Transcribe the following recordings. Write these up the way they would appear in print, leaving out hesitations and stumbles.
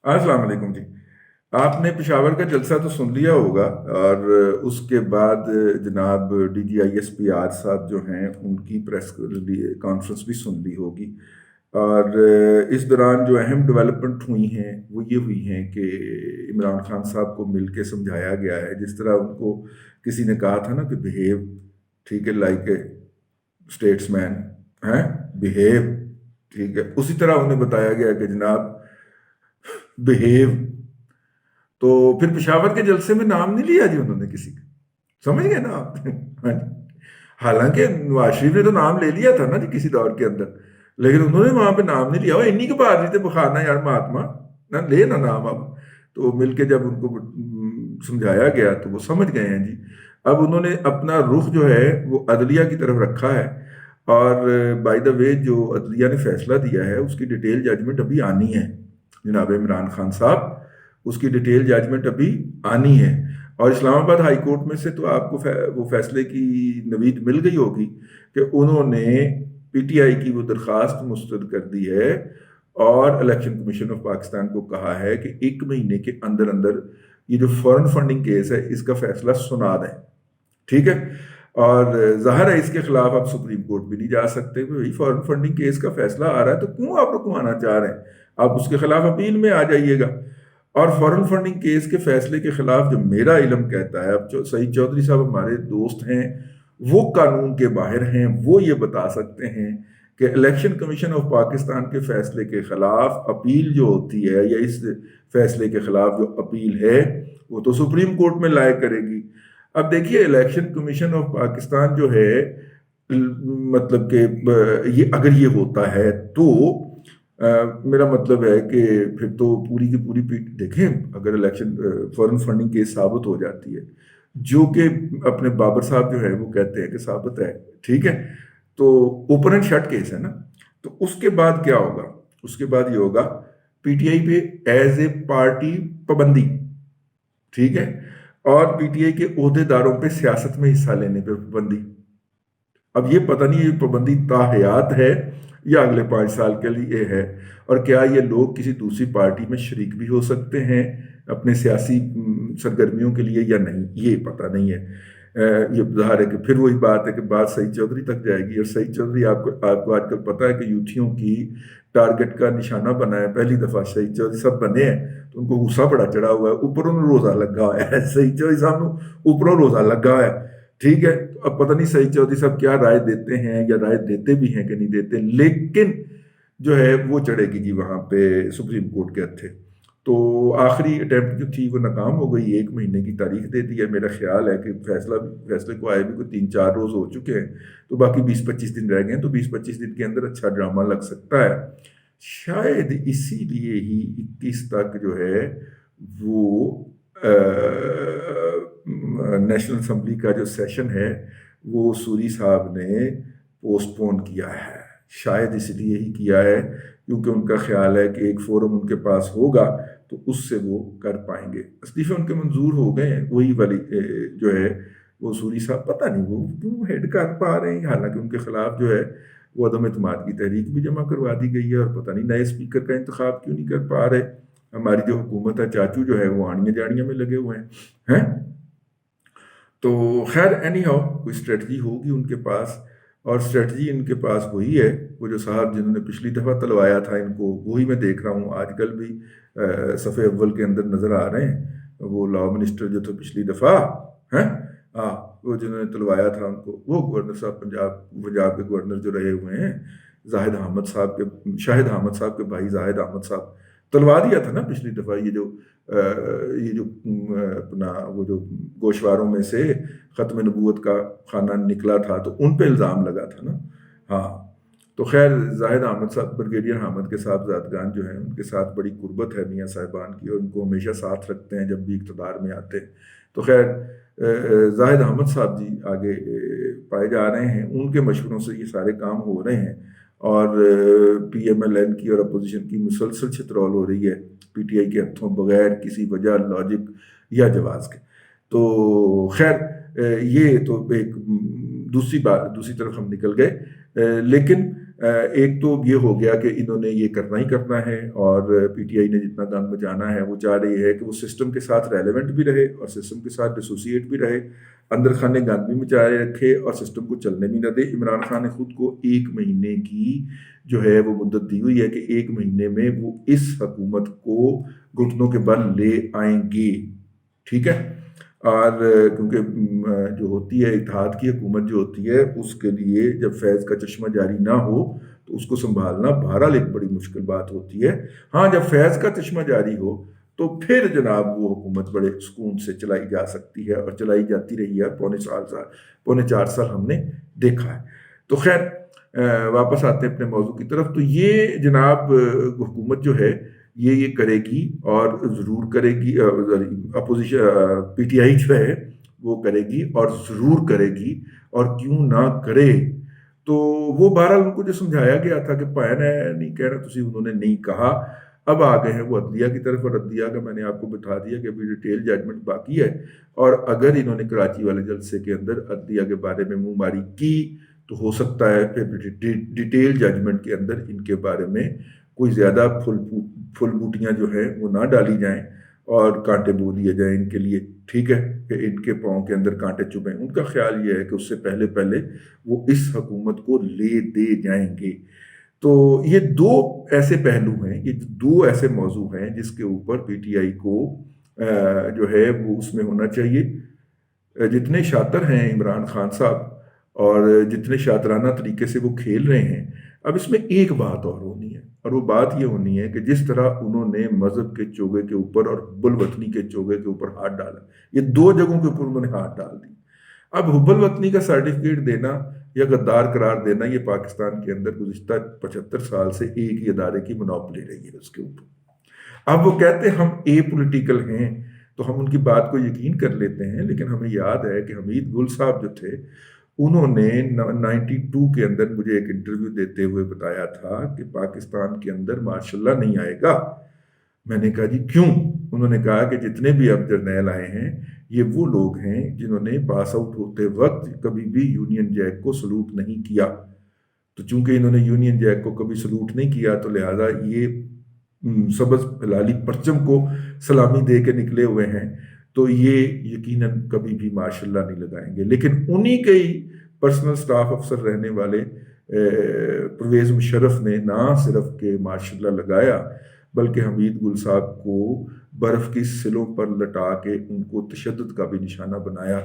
السلام علیکم جی۔ آپ نے پشاور کا جلسہ تو سن لیا ہوگا، اور اس کے بعد جناب D G I S P R صاحب جو ہیں ان کی پریس کانفرنس بھی سن لی ہوگی۔ اور اس دوران جو اہم ڈیولپمنٹ ہوئی ہیں وہ یہ ہوئی ہیں کہ عمران خان صاحب کو مل کے سمجھایا گیا ہے، جس طرح ان کو کسی نے کہا تھا نا کہ بہیو، ٹھیک ہے، لائک اے اسٹیٹس مین، ہیں، بہیو، ٹھیک ہے، اسی طرح انہیں بتایا گیا کہ جناب بہیو۔ تو پھر پشاور کے جلسے میں نام نہیں لیا جی انہوں نے کسی کا، سمجھ گئے نا آپ؟ ہاں جی۔ حالانکہ نواز شریف نے تو نام لے لیا تھا نا جی کسی دور کے اندر، لیکن انہوں نے وہاں پہ نام نہیں لیا، وہ انہی کے بعد نہیں تھے بخارنا یار مہاتما، نہ لے نہ نام اب۔ تو مل کے جب ان کو سمجھایا گیا تو وہ سمجھ گئے ہیں جی۔ اب انہوں نے اپنا رخ جو ہے وہ عدلیہ کی طرف رکھا ہے، اور بائی دا وے جو عدلیہ نے فیصلہ دیا ہے اس کی ڈیٹیل ججمنٹ ابھی آنی ہے جناب عمران خان صاحب، اس کی ڈیٹیل ججمنٹ ابھی آنی ہے۔ اور اسلام آباد ہائی کورٹ میں سے تو آپ کو وہ فیصلے کی نوید مل گئی ہوگی کہ انہوں نے پی ٹی آئی کی وہ درخواست مسترد کر دی ہے، اور الیکشن کمیشن آف پاکستان کو کہا ہے کہ 1 مہینے کے اندر اندر یہ جو فورن فنڈنگ کیس ہے اس کا فیصلہ سنا دیں، ٹھیک ہے۔ اور ظاہر ہے اس کے خلاف آپ سپریم کورٹ بھی نہیں جا سکتے، بھائی فورن فنڈنگ کیس کا فیصلہ آ رہا ہے تو کیوں آپ رکوانا چاہ رہے ہیں؟ آپ اس کے خلاف اپیل میں آ جائیے گا۔ اور فورن فنڈنگ کیس کے فیصلے کے خلاف جو میرا علم کہتا ہے، اب جو سعید چودھری صاحب ہمارے دوست ہیں، وہ قانون کے ماہر ہیں، وہ یہ بتا سکتے ہیں کہ الیکشن کمیشن آف پاکستان کے فیصلے کے خلاف اپیل جو ہوتی ہے، یا اس فیصلے کے خلاف جو اپیل ہے وہ تو سپریم کورٹ میں لائے کرے گی۔ اب دیکھیے الیکشن کمیشن آف پاکستان جو ہے، مطلب کہ یہ اگر یہ ہوتا ہے تو میرا مطلب ہے کہ پھر تو پوری کی پوری دیکھیں، اگر الیکشن فورن فنڈنگ کیس ثابت ہو جاتی ہے، جو کہ اپنے بابر صاحب جو ہے وہ کہتے ہیں کہ ثابت ہے، ٹھیک ہے، تو اوپن اینڈ شٹ کیس ہے نا، تو اس کے بعد کیا ہوگا؟ اس کے بعد یہ ہوگا پی ٹی آئی پہ ایز اے پارٹی پابندی، ٹھیک ہے، اور پی ٹی آئی کے عہدے داروں پہ سیاست میں حصہ لینے پہ پابندی۔ اب یہ پتہ نہیں یہ پابندی تا حیات ہے یا اگلے 5 سال کے لیے ہے، اور کیا یہ لوگ کسی دوسری پارٹی میں شریک بھی ہو سکتے ہیں اپنے سیاسی سرگرمیوں کے لیے یا نہیں، یہ پتہ نہیں ہے۔ یہ ظاہر ہے کہ پھر وہی بات ہے کہ بات سعید چودھری تک جائے گی، اور سعید چودھری آپ کو آج کل پتہ ہے کہ یوتھیوں کی ٹارگٹ کا نشانہ بنا ہے، پہلی دفعہ سعید چودھری صاحب بنے ہیں تو ان کو غصہ بڑا چڑھا ہوا ہے، اوپروں روزہ لگا ہوا ہے سعید چودھری صاحب نے، اوپروں روزہ لگا ہوا ہے، ٹھیک ہے۔ تو اب پتہ نہیں سعید چودھری صاحب کیا رائے دیتے ہیں، یا رائے دیتے بھی ہیں کہ نہیں دیتے، لیکن جو ہے وہ چڑھے گی جی وہاں پہ سپریم کورٹ کے ہتھے۔ تو آخری اٹیمپٹ جو تھی وہ ناکام ہو گئی، 1 مہینے کی تاریخ دے دی ہے، میرا خیال ہے کہ فیصلے کو آئے بھی کوئی 3-4 روز ہو چکے ہیں، تو باقی 20-25 دن رہ گئے ہیں، تو 20-25 دن کے اندر اچھا ڈرامہ لگ سکتا ہے۔ شاید اسی لیے ہی 21 تک جو ہے وہ نیشنل اسمبلی کا جو سیشن ہے وہ سوری صاحب نے پوسٹ پون کیا ہے، شاید اس لیے ہی کیا ہے کیونکہ ان کا خیال ہے کہ ایک فورم ان کے پاس ہوگا تو اس سے وہ کر پائیں گے۔ استعفے ان کے منظور ہو گئے ہیں، وہی والی جو ہے وہ سوری صاحب پتہ نہیں وہ کیوں ہیڈ کر پا رہے ہیں، حالانکہ ان کے خلاف جو ہے وہ عدم اعتماد کی تحریک بھی جمع کروا دی گئی ہے، اور پتہ نہیں نئے اسپیکر کا انتخاب کیوں نہیں کر پا رہے۔ ہماری جو حکومت ہے، چاچو جو ہے وہ آڑیاں جاڑیاں میں لگے ہوئے ہیں۔ تو خیر اینی ہاؤ کوئی اسٹریٹجی ہوگی ان کے پاس، اور اسٹریٹجی ان کے پاس وہی ہے، وہ جو صاحب جنہوں نے پچھلی دفعہ تلوایا تھا ان کو، وہی میں دیکھ رہا ہوں آج کل بھی صفحے اول کے اندر نظر آ رہے ہیں، وہ لا منسٹر جو تھے پچھلی دفعہ، ہیں، وہ جنہوں نے تلوایا تھا ان کو، وہ گورنر صاحب پنجاب کے گورنر جو رہے ہوئے ہیں، شاہد احمد صاحب کے بھائی زاہد احمد صاحب، تلوا دیا تھا نا پچھلی دفعہ، یہ جو اپنا وہ جو گوشواروں میں سے ختم نبوت کا خانہ نکلا تھا تو ان پہ الزام لگا تھا نا۔ ہاں، تو خیر زاہد احمد صاحب، بریگیڈیئر حامد کے صاحبزادگان جو ہیں ان کے ساتھ بڑی قربت ہے میاں صاحبان کی، اور ان کو ہمیشہ ساتھ رکھتے ہیں جب بھی اقتدار میں آتے ہیں۔ تو خیر زاہد احمد صاحب جی آگے پائے جا رہے ہیں، ان کے مشوروں سے یہ سارے کام ہو رہے ہیں، اور پی ایم ایل این کی اور اپوزیشن کی مسلسل چھترول ہو رہی ہے پی ٹی آئی کے ہتھوں بغیر کسی وجہ، لاجک یا جواز کے۔ تو خیر یہ تو ایک دوسری طرف ہم نکل گئے، لیکن ایک تو یہ ہو گیا کہ انہوں نے یہ کرنا ہی کرنا ہے، اور پی ٹی آئی نے جتنا گند بجانا ہے وہ چاہ رہی ہے کہ وہ سسٹم کے ساتھ ریلیونٹ بھی رہے اور سسٹم کے ساتھ ایسوسیٹ بھی رہے، اندر خانے گند بھی مچائے رکھے اور سسٹم کو چلنے بھی نہ دے۔ عمران خان نے خود کو 1 مہینے کی جو ہے وہ مدت دی ہوئی ہے کہ 1 مہینے میں وہ اس حکومت کو گھٹنوں کے بل لے آئیں گے، ٹھیک ہے۔ اور کیونکہ جو ہوتی ہے اتحاد کی حکومت جو ہوتی ہے اس کے لیے جب فیض کا چشمہ جاری نہ ہو تو اس کو سنبھالنا بہرحال ایک بڑی مشکل بات ہوتی ہے۔ ہاں جب فیض کا چشمہ جاری ہو تو پھر جناب وہ حکومت بڑے سکون سے چلائی جا سکتی ہے، اور چلائی جاتی رہی ہے، پونے 4 سال ہم نے دیکھا ہے۔ تو خیر واپس آتے ہیں اپنے موضوع کی طرف۔ تو یہ جناب حکومت جو ہے یہ کرے گی اور ضرور کرے گی، اپوزیشن پی ٹی آئی جو ہے وہ کرے گی اور ضرور کرے گی، اور کیوں نہ کرے۔ تو وہ بہرحال ان کو جو سمجھایا گیا تھا کہ پائن ہے نہیں کہہ رہا، انہوں نے نہیں کہا۔ اب آ گئے ہیں وہ عدلیہ کی طرف، اور عدلیہ کا میں نے آپ کو بتا دیا کہ ابھی ڈیٹیل ججمنٹ باقی ہے، اور اگر انہوں نے کراچی والے جلسے کے اندر عدلیہ کے بارے میں منہ ماری کی تو ہو سکتا ہے پھر ڈیٹیل ججمنٹ کے اندر ان کے بارے میں کوئی زیادہ پھل بوٹیاں جو ہیں وہ نہ ڈالی جائیں اور کانٹے بو دیے جائیں ان کے لیے، ٹھیک ہے، کہ ان کے پاؤں کے اندر کانٹے چبھیں۔ ان کا خیال یہ ہے کہ اس سے پہلے وہ اس حکومت کو لے دے جائیں گے۔ تو یہ 2 ایسے پہلو ہیں، یہ 2 ایسے موضوع ہیں جس کے اوپر پی ٹی آئی کو جو ہے وہ اس میں ہونا چاہیے۔ جتنے شاطر ہیں عمران خان صاحب اور جتنے شاطرانہ طریقے سے وہ کھیل رہے ہیں، اب اس میں ایک بات اور ہونی ہے، اور وہ بات یہ ہونی ہے کہ جس طرح انہوں نے مذہب کے چوغے کے اوپر اور حب الوطنی کے چوغے کے اوپر ہاتھ ڈالا، یہ 2 جگہوں کے اوپر انہوں نے ہاتھ ڈال دی۔ اب حب الوطنی کا سرٹیفکیٹ دینا یا غدار قرار دینا، یہ پاکستان کے اندر گزشتہ 75 سال سے ایک ہی ادارے کی منوپلی رہی ہے اس کے اوپر۔ اب وہ کہتے ہیں ہم اے پولیٹیکل ہیں تو ہم ان کی بات کو یقین کر لیتے ہیں، لیکن ہمیں یاد ہے کہ حمید گل صاحب جو تھے انہوں نے 92 کے اندر مجھے ایک انٹرویو دیتے ہوئے بتایا تھا کہ پاکستان کے اندر ماشاء اللہ نہیں آئے گا۔ میں نے کہا جی کیوں؟ انہوں نے کہا کہ جتنے بھی اب جرنیل آئے ہیں یہ وہ لوگ ہیں جنہوں نے پاس آؤٹ ہوتے وقت کبھی بھی یونین جیک کو سلوٹ نہیں کیا، تو چونکہ انہوں نے یونین جیک کو کبھی سلوٹ نہیں کیا تو لہٰذا یہ سبز ہلالی پرچم کو سلامی دے کے نکلے ہوئے ہیں، تو یہ یقیناً کبھی بھی ماشاء اللہ نہیں لگائیں گے۔ لیکن انہی کے ہی پرسنل سٹاف افسر رہنے والے پرویز مشرف نے نہ صرف کہ ماشاء اللہ لگایا بلکہ حمید گل صاحب کو برف کی سلوں پر لٹا کے ان کو تشدد کا بھی نشانہ بنایا۔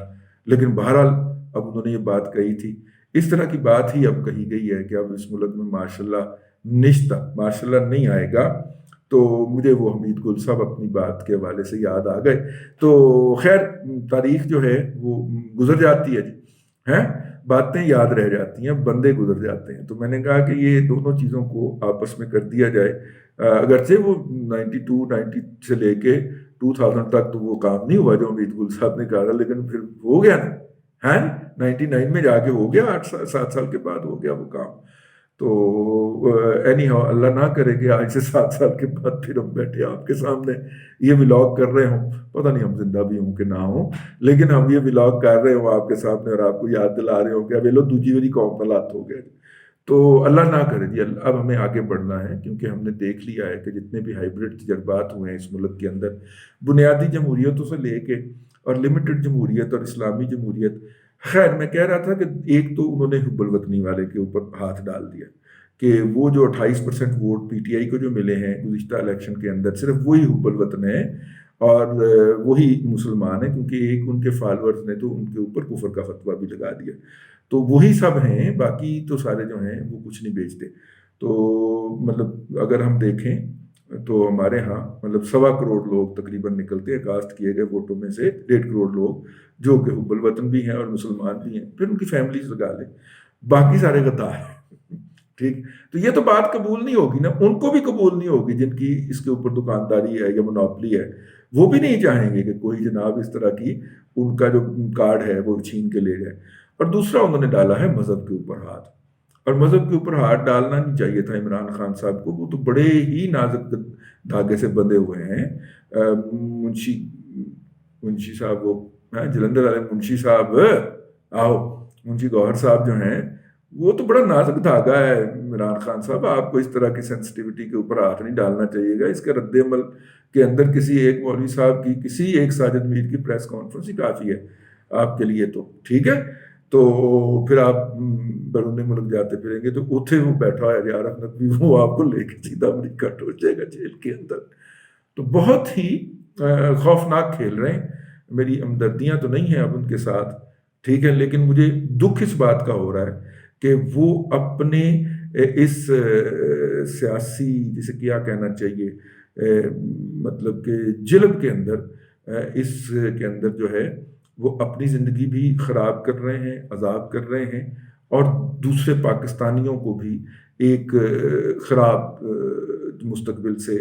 لیکن بہرحال اب انہوں نے یہ بات کہی تھی، اس طرح کی بات ہی اب کہی گئی ہے کہ اب اس ملک میں ماشاء اللہ نشتہ ماشاء اللہ نہیں آئے گا۔ تو مجھے وہ حمید گل صاحب اپنی بات کے حوالے سے یاد آ گئے۔ تو خیر تاریخ جو ہے وہ گزر جاتی ہے جی، ہیں باتیں یاد رہ جاتی ہیں، بندے گزر جاتے ہیں۔ تو میں نے کہا کہ یہ دونوں چیزوں کو آپس میں کر دیا جائے۔ اگرچہ وہ 90 سے لے کے 2000 تک تو وہ کام نہیں ہوا جو حمید گل صاحب نے کہا تھا، لیکن پھر ہو گیا نا، ہے 99 میں جا کے ہو گیا، 7 سال کے بعد ہو گیا وہ کام۔ تو اینی ہاؤ اللہ نہ کرے کہ آج سے 7 سال کے بعد پھر ہم بیٹھے آپ کے سامنے یہ ولاگ کر رہے ہوں، پتہ نہیں ہم زندہ بھی ہوں کہ نہ ہوں، لیکن ہم یہ ولاگ کر رہے ہوں آپ کے سامنے اور آپ کو یاد دلا رہے ہوں کہ اب یہ لو دوجی والی قوم حالات ہو گئے۔ تو اللہ نہ کرے جی، اب ہمیں آگے بڑھنا ہے، کیونکہ ہم نے دیکھ لیا ہے کہ جتنے بھی ہائیبرڈ تجربات ہوئے ہیں اس ملک کے اندر، بنیادی جمہوریتوں سے لے کے اور لمیٹڈ جمہوریت اور اسلامی جمہوریت، خیر میں کہہ رہا تھا کہ ایک تو انہوں نے حب الوطنی والے کے اوپر ہاتھ ڈال دیا کہ وہ جو 28% ووٹ پی ٹی آئی کو جو ملے ہیں گزشتہ الیکشن کے اندر، صرف وہی حب الوطن ہے اور وہی مسلمان ہیں، کیونکہ ایک ان کے فالورز نے تو ان کے اوپر کفر کا فتویٰ بھی لگا دیا، تو وہی سب ہیں، باقی تو سارے جو ہیں وہ کچھ نہیں بیچتے۔ تو مطلب اگر ہم دیکھیں تو ہمارے ہاں مطلب 1.25 کروڑ لوگ تقریباً نکلتے ہیں کاسٹ کیے گئے ووٹوں میں سے، 1.5 کروڑ لوگ جو کہ حب الوطن بھی ہیں اور مسلمان بھی ہیں، پھر ان کی فیملیز لگا لیں، باقی سارے غدار ہیں، ٹھیک۔ تو یہ تو بات قبول نہیں ہوگی نا، ان کو بھی قبول نہیں ہوگی جن کی اس کے اوپر دکانداری ہے یا منوپلی ہے، وہ بھی نہیں چاہیں گے کہ کوئی جناب اس طرح کی ان کا جو کارڈ ہے وہ چھین کے لے جائے۔ اور دوسرا انہوں نے ڈالا ہے مذہب کے اوپر ہاتھ، اور مذہب کے اوپر ہاتھ ڈالنا نہیں چاہیے تھا عمران خان صاحب کو، وہ تو بڑے ہی نازک دھاگے سے بندھے ہوئے ہیں۔ منشی صاحب وہ جلندھر والے منشی صاحب، منشی گوہر صاحب جو ہیں وہ تو بڑا نازک دھاگا ہے عمران خان صاحب، آپ کو اس طرح کی سینسٹیوٹی کے اوپر ہاتھ نہیں ڈالنا چاہیے گا۔ اس کے رد عمل کے اندر کسی ایک مولوی صاحب کی، کسی ایک ساجد میر کی پریس کانفرنس ہی کافی ہے آپ کے لیے، تو ٹھیک ہے۔ تو پھر آپ بیرون ملک جاتے پھریں گے تو اتنے وہ بیٹھا ہوا ہے یار نقوی، وہ آپ کو لے کے سیدھا امریکہ ٹوٹ جائے گا جیل کے اندر۔ تو بہت ہی خوفناک کھیل رہے ہیں۔ میری ہمدردیاں تو نہیں ہیں اب ان کے ساتھ، ٹھیک ہے، لیکن مجھے دکھ اس بات کا ہو رہا ہے کہ وہ اپنے اس سیاسی، جسے کیا کہنا چاہیے، مطلب کہ جلد کے اندر، اس کے اندر جو ہے وہ اپنی زندگی بھی خراب کر رہے ہیں، عذاب کر رہے ہیں، اور دوسرے پاکستانیوں کو بھی ایک خراب مستقبل سے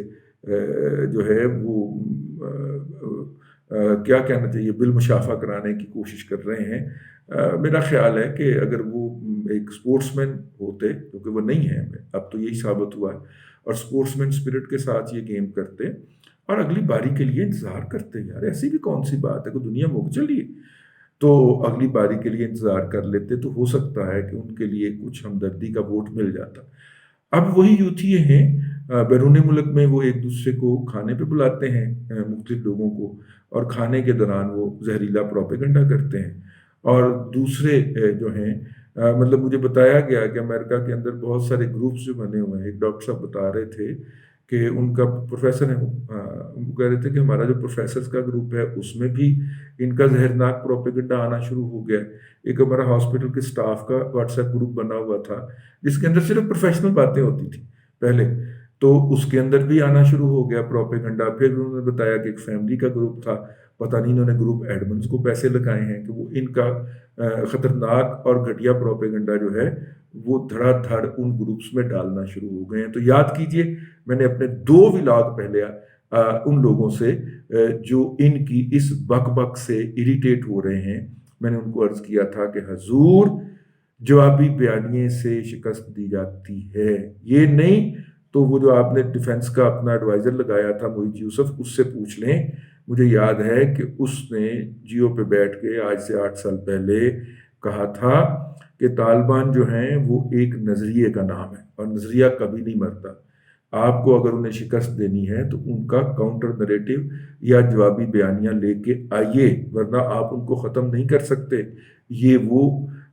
جو ہے وہ کیا کہنا چاہیے بالمشافہ کرانے کی کوشش کر رہے ہیں۔ میرا خیال ہے کہ اگر وہ ایک سپورٹس مین ہوتے، کیونکہ وہ نہیں ہیں، اب تو یہی ثابت ہوا ہے، اور سپورٹس مین اسپرٹ کے ساتھ یہ گیم کرتے اور اگلی باری کے لیے انتظار کرتے، یار ایسی بھی کون سی بات ہے کہ دنیا مک چلی ہے، تو اگلی باری کے لیے انتظار کر لیتے تو ہو سکتا ہے کہ ان کے لیے کچھ ہمدردی کا ووٹ مل جاتا۔ اب وہی یوتھی ہیں، بیرون ملک میں وہ ایک دوسرے کو کھانے پہ بلاتے ہیں، مختلف لوگوں کو، اور کھانے کے دوران وہ زہریلا پروپیگنڈا کرتے ہیں، اور دوسرے جو ہیں، مطلب مجھے بتایا گیا کہ امریکہ کے اندر بہت سارے گروپس جو بنے ہوئے ہیں، ایک ڈاکٹر صاحب بتا رہے تھے کہ ان کا پروفیسر ہے، وہ کہہ رہے تھے کہ ہمارا جو پروفیسرز کا گروپ ہے اس میں بھی ان کا زہرناک پروپیگنڈا آنا شروع ہو گیا ہے۔ ایک ہمارا ہاسپٹل کے سٹاف کا واٹس ایپ گروپ بنا ہوا تھا جس کے اندر صرف پروفیشنل باتیں ہوتی تھیں پہلے، تو اس کے اندر بھی آنا شروع ہو گیا پروپیگنڈا۔ پھر انہوں نے بتایا کہ ایک فیملی کا گروپ تھا، پتہ نہیں انہوں نے گروپ ایڈمنز کو پیسے لگائے ہیں کہ وہ ان کا خطرناک اور گھٹیا پروپیگنڈا جو ہے وہ دھڑا دھڑ ان گروپس میں ڈالنا شروع ہو گئے ہیں۔ تو یاد کیجئے، میں نے اپنے 2 ولاگ پہلے ان لوگوں سے جو ان کی اس بک بک سے اریٹیٹ ہو رہے ہیں، میں نے ان کو عرض کیا تھا کہ حضور جوابی بیانیے سے شکست دی جاتی ہے، یہ نہیں تو وہ جو آپ نے ڈیفنس کا اپنا ایڈوائزر لگایا تھا محیط یوسف، اس سے پوچھ لیں۔ مجھے یاد ہے کہ اس نے جیو پہ بیٹھ کے آج سے 8 سال پہلے کہا تھا کہ طالبان جو ہیں وہ ایک نظریے کا نام ہے اور نظریہ کبھی نہیں مرتا۔ آپ کو اگر انہیں شکست دینی ہے تو ان کا کاؤنٹر نریٹو یا جوابی بیانیہ لے کے آئیے، ورنہ آپ ان کو ختم نہیں کر سکتے۔ یہ وہ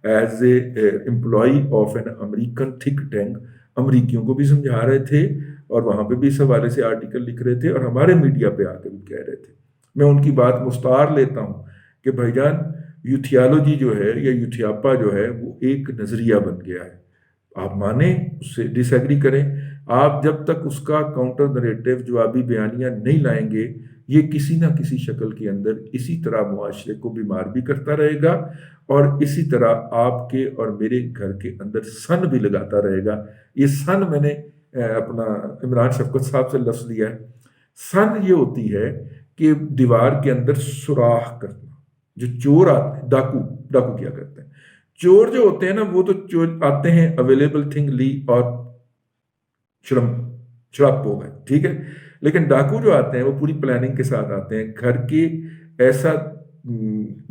as a employee of an American think tank امریکیوں کو بھی سمجھا رہے تھے، اور وہاں پہ بھی اس حوالے سے آرٹیکل لکھ رہے تھے، اور ہمارے میڈیا پہ آ کے بھی کہہ رہے تھے۔ میں ان کی بات مستعار لیتا ہوں کہ بھائی جان، یوتھیالوجی جو ہے یا یوتھیاپا جو ہے وہ ایک نظریہ بن گیا ہے، آپ مانیں، اس سے ڈس ایگری کریں، آپ جب تک اس کا کاؤنٹر نریٹو جوابی بیانیہ نہیں لائیں گے، یہ کسی نہ کسی شکل کے اندر اسی طرح معاشرے کو بیمار بھی کرتا رہے گا، اور اسی طرح آپ کے اور میرے گھر کے اندر سن بھی لگاتا رہے گا۔ یہ سن میں نے اپنا عمران شفقت صاحب سے لفظ لیا ہے۔ سن یہ ہوتی ہے کہ دیوار کے اندر سوراخ کرنا۔ جو چور آتے ہیں، ڈاکو کیا کرتے ہیں، چور جو ہوتے ہیں نا، وہ تو چور آتے ہیں اویلیبل تھنگ لی اور شرپ ہو گئے، ٹھیک ہے، لیکن ڈاکو جو آتے ہیں وہ پوری پلاننگ کے ساتھ آتے ہیں۔ گھر کی ایسا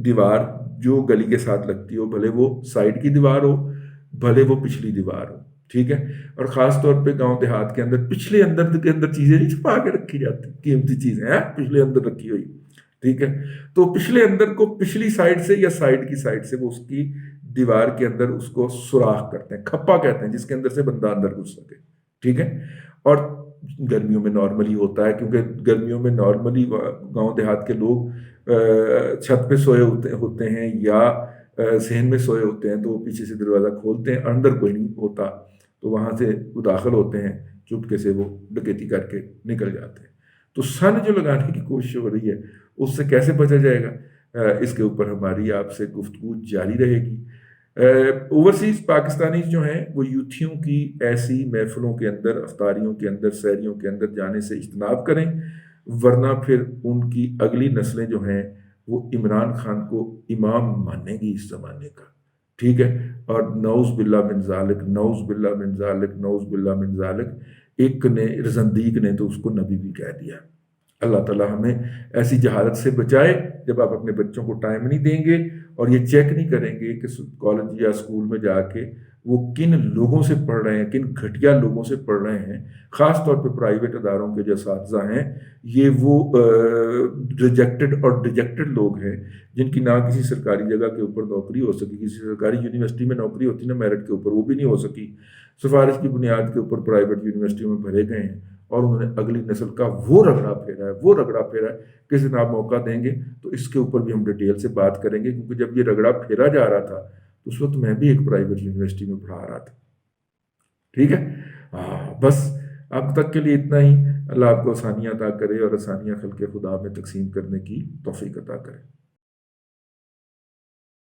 دیوار جو گلی کے ساتھ لگتی ہو، بھلے وہ سائڈ کی دیوار ہو، بھلے وہ پچھلی دیوار ہو، ٹھیک ہے، اور خاص طور پہ گاؤں دیہات کے اندر پچھلے اندر کے اندر چیزیں نہیں چھپا کے رکھی جاتی، قیمتی چیزیں ہیں پچھلے اندر رکھی ہوئی، ٹھیک ہے، تو پچھلے اندر کو پچھلی سائڈ سے یا سائڈ کی سائڈ سے وہ اس کی دیوار کے اندر اس کو سوراخ کرتے ہیں، کھپا کہتے ہیں، جس کے اندر سے بندہ اندر گھس سکے، ٹھیک ہے۔ اور گرمیوں میں نارملی ہوتا ہے، کیونکہ گرمیوں میں نارملی گاؤں دیہات کے لوگ چھت پہ سوئے ہوتے ہیں یا صحن میں سوئے ہوتے ہیں، تو وہ پیچھے سے دروازہ کھولتے ہیں، اندر کوئی نہیں ہوتا، تو وہاں سے وہ داخل ہوتے ہیں، چپکے سے وہ ڈکیتی کر کے نکل جاتے ہیں۔ تو سن جو لگانے کی کوشش ہو رہی ہے، اس سے کیسے بچا جائے گا، اس کے اوپر ہماری آپ سے گفتگو جاری رہے گی۔ اوورسیز پاکستانیز جو ہیں وہ یوتھیوں کی ایسی محفلوں کے اندر، افطاریوں کے اندر، سحریوں کے اندر جانے سے اجتناب کریں، ورنہ پھر ان کی اگلی نسلیں جو ہیں وہ عمران خان کو امام مانیں گی اس زمانے کا، ٹھیک ہے، اور نعوذ باللہ من ذالک، نعوذ باللہ من ذالک، نعوذ باللہ من ذالک۔ ایک نے زندیق نے تو اس کو نبی بھی کہہ دیا۔ اللہ تعالیٰ ہمیں ایسی جہالت سے بچائے جب آپ اپنے بچوں کو ٹائم نہیں دیں گے اور یہ چیک نہیں کریں گے کہ کالج یا اسکول میں جا کے وہ کن لوگوں سے پڑھ رہے ہیں، کن گھٹیا لوگوں سے پڑھ رہے ہیں۔ خاص طور پہ پرائیویٹ اداروں کے جو اساتذہ ہیں، یہ وہ ریجیکٹڈ اور ڈیجیکٹڈ لوگ ہیں جن کی نہ کسی سرکاری جگہ کے اوپر نوکری ہو سکی، کسی سرکاری یونیورسٹی میں نوکری ہوتی نا میرٹ کے اوپر، وہ بھی نہیں ہو سکی، سفارش کی بنیاد کے اوپر پرائیویٹ یونیورسٹیوں میں بھرے گئے ہیں، اور انہوں نے اگلی نسل کا وہ رگڑا پھیرا ہے۔ کسی دن آپ موقع دیں گے تو اس کے اوپر بھی ہم ڈیٹیل سے بات کریں گے، کیونکہ جب یہ رگڑا پھیرا جا رہا تھا تو اس وقت میں بھی ایک پرائیویٹ یونیورسٹی میں پڑھا رہا تھا۔ ٹھیک ہے، بس اب تک کے لیے اتنا ہی۔ اللہ آپ کو آسانیاں عطا کرے اور آسانیاں خلق خدا میں تقسیم کرنے کی توفیق عطا کرے۔